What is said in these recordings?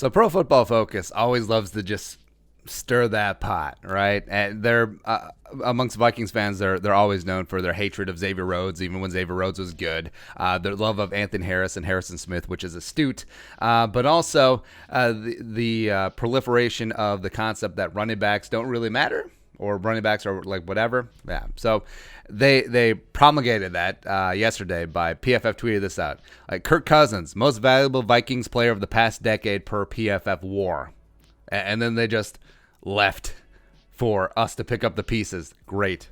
So Pro Football Focus always loves to just stir that pot, right? And they're amongst Vikings fans, they're always known for their hatred of Xavier Rhodes, even when Xavier Rhodes was good. Their love of Anthony Harris and Harrison Smith, which is astute, but also the proliferation of the concept that running backs don't really matter, or running backs are like whatever. Yeah. So they promulgated that yesterday by PFF tweeted this out. Like Kirk Cousins, most valuable Vikings player of the past decade per PFF WAR. And then they just left for us to pick up the pieces. Great.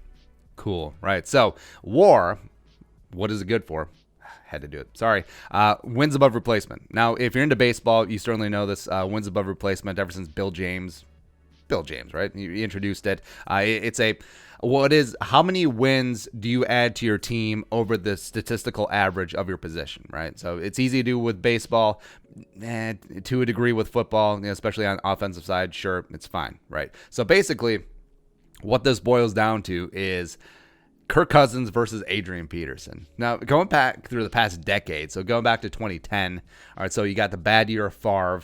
Cool. Right. So WAR, what is it good for? Had to do it. Sorry. Wins above replacement. Now, if you're into baseball, you certainly know this. Wins above replacement ever since Bill James, right? He introduced it. It's how many wins do you add to your team over the statistical average of your position, right? So it's easy to do with baseball, to a degree with football, especially on offensive side. Sure, it's fine, right? So basically, what this boils down to is Kirk Cousins versus Adrian Peterson. Now, going back through the past decade, so going back to 2010, all right, so you got the bad year of Favre,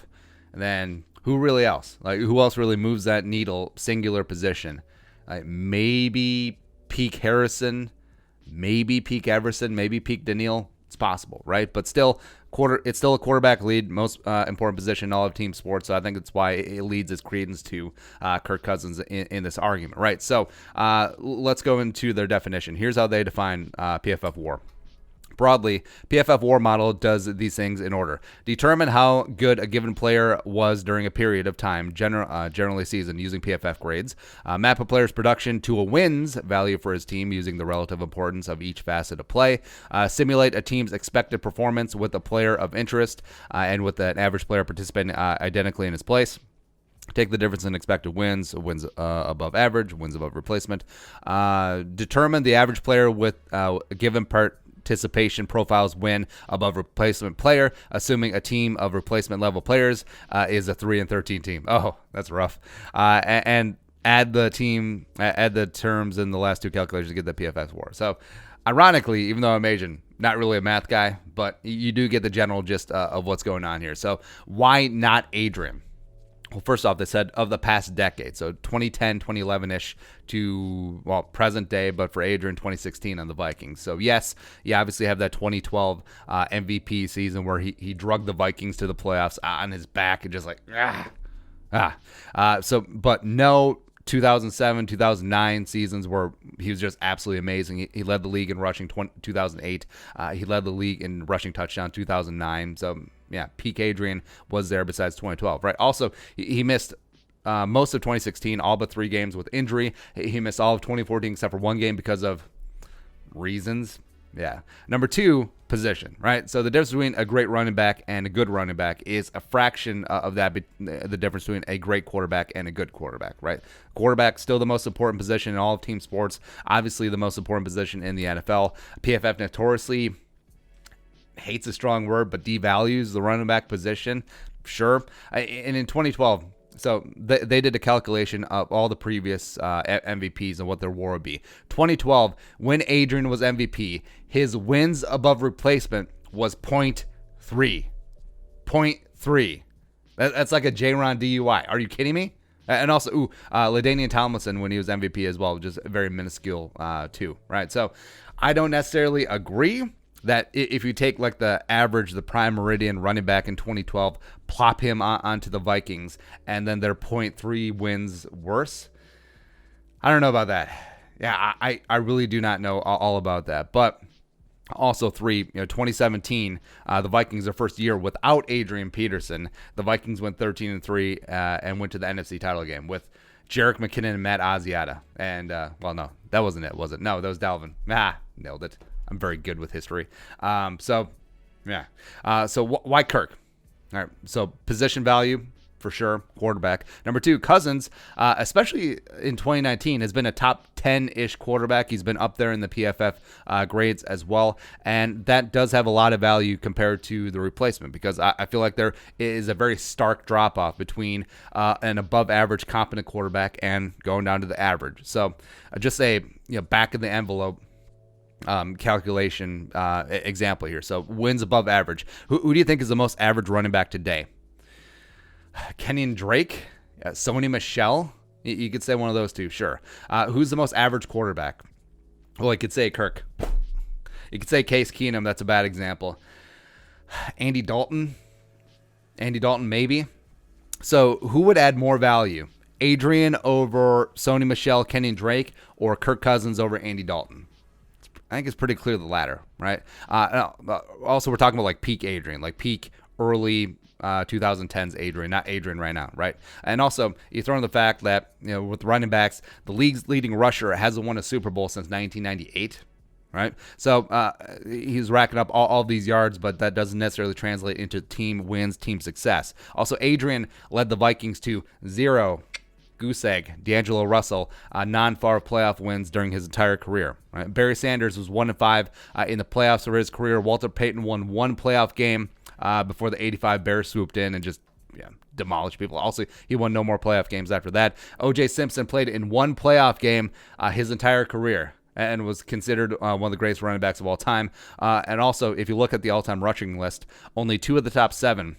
and then who really else? Like, who else really moves that needle, singular position? Maybe peak Harrison, maybe peak Everson, maybe peak Daniil. It's possible, right? But still, it's still a quarterback lead, most important position in all of team sports. So I think that's why it leads its credence to Kirk Cousins in this argument, right? So let's go into their definition. Here's how they define PFF WAR. Broadly, PFF WAR model does these things in order. Determine how good a given player was during a period of time, generally season, using PFF grades. Map a player's production to a wins value for his team using the relative importance of each facet of play. Simulate a team's expected performance with a player of interest and with an average player participating identically in his place. Take the difference in expected wins above average, wins above replacement. Determine the average player with a given participation profiles win above replacement player, assuming a team of replacement level players is a 3-13 team. Oh, that's rough. And add the terms in the last two calculations to get the PFF WAR. So, ironically, even though I'm Asian, not really a math guy, but you do get the general gist of what's going on here. So, why not Adrian? Well, first off, they said of the past decade, so 2010, 2011-ish to, present day, but for Adrian, 2016 on the Vikings. So, yes, you obviously have that 2012 MVP season where he drugged the Vikings to the playoffs on his back and just like, but no 2007, 2009 seasons where he was just absolutely amazing. He led the league in rushing 2008. He led the league in rushing touchdown 2009. So, yeah, peak Adrian was there besides 2012, right? Also, he missed most of 2016, all but 3 games with injury. He missed all of 2014 except for 1 game because of reasons. Yeah. Number 2, position, right? So the difference between a great running back and a good running back is a fraction of that, the difference between a great quarterback and a good quarterback, right? Quarterback, still the most important position in all of team sports, obviously the most important position in the NFL. PFF notoriously hates a strong word, but devalues the running back position, sure. And in 2012, so they did a calculation of all the previous MVPs and what their WAR would be. 2012, when Adrian was MVP, his wins above replacement was 0.3. 0.3. That's like a J-Ron DUI. Are you kidding me? And also, LaDainian Tomlinson, when he was MVP as well, just very minuscule too, right? So I don't necessarily agree that if you take like the average, the prime meridian running back in 2012, plop him onto the Vikings, and then they're 0.3 wins worse. I don't know about that. Yeah, I really do not know all about that. But also 2017, the Vikings, their first year without Adrian Peterson, the Vikings went 13-3 and went to the NFC title game with Jerick McKinnon and Matt Asiata. And, no, that wasn't it, was it? No, that was Dalvin. Nailed it. I'm very good with history. So why Kirk? All right. So position value for sure, quarterback. Number 2, Cousins, especially in 2019, has been a top 10-ish quarterback. He's been up there in the PFF grades as well, and that does have a lot of value compared to the replacement because I feel like there is a very stark drop-off between an above-average competent quarterback and going down to the average. So just a back of the envelope calculation example here. So wins above average. Who do you think is the most average running back today? Kenyon Drake, Sony Michel. You could say one of those two, sure. Who's the most average quarterback? Well, you could say Kirk. You could say Case Keenum. That's a bad example. Andy Dalton. Andy Dalton, maybe. So who would add more value? Adrian over Sony Michel, Kenyon Drake, or Kirk Cousins over Andy Dalton? I think it's pretty clear the latter, right? Also, we're talking about like peak Adrian, like peak early 2010s Adrian, not Adrian right now, right? And also, you throw in the fact that, with running backs, the league's leading rusher hasn't won a Super Bowl since 1998, right? So he's racking up all these yards, but that doesn't necessarily translate into team wins, team success. Also, Adrian led the Vikings to 0 goose egg, D'Angelo Russell, non-far playoff wins during his entire career. Right? Barry Sanders was 1-5 in the playoffs of his career. Walter Payton won one playoff game before the '85 Bears swooped in and just demolished people. Also, he won no more playoff games after that. O.J. Simpson played in one playoff game his entire career and was considered one of the greatest running backs of all time. And also, if you look at the all-time rushing list, only 2 of the top 7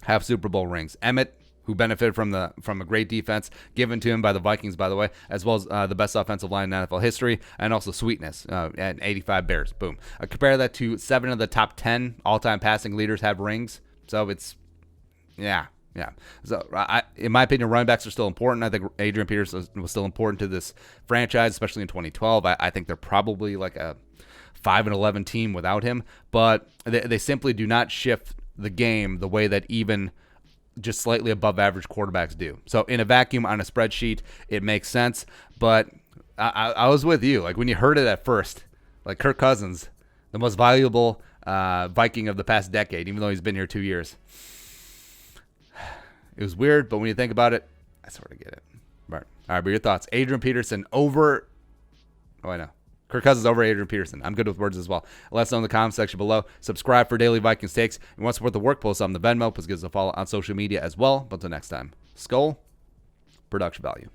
have Super Bowl rings. Emmett, who benefited from a great defense given to him by the Vikings, by the way, as well as the best offensive line in NFL history, and also Sweetness and 85 Bears. Boom. Compare that to 7 of the top 10 all-time passing leaders have rings. So it's, yeah. So in my opinion, running backs are still important. I think Adrian Peterson was still important to this franchise, especially in 2012. I think they're probably like a 5-11 team without him, but they simply do not shift the game the way that even just slightly above average quarterbacks do. So in a vacuum on a spreadsheet, it makes sense. But I was with you. Like when you heard it at first, like Kirk Cousins, the most valuable Viking of the past decade, even though he's been here 2 years. It was weird, but when you think about it, I sort of get it. All right, but your thoughts. Adrian Peterson over... Oh, I know. Kirk Cousins over Adrian Peterson. I'm good with words as well. Let us know in the comment section below. Subscribe for daily Vikings takes. And want to support the work, post on the Venmo. Please give us a follow on social media as well. But until next time, Skull, production value.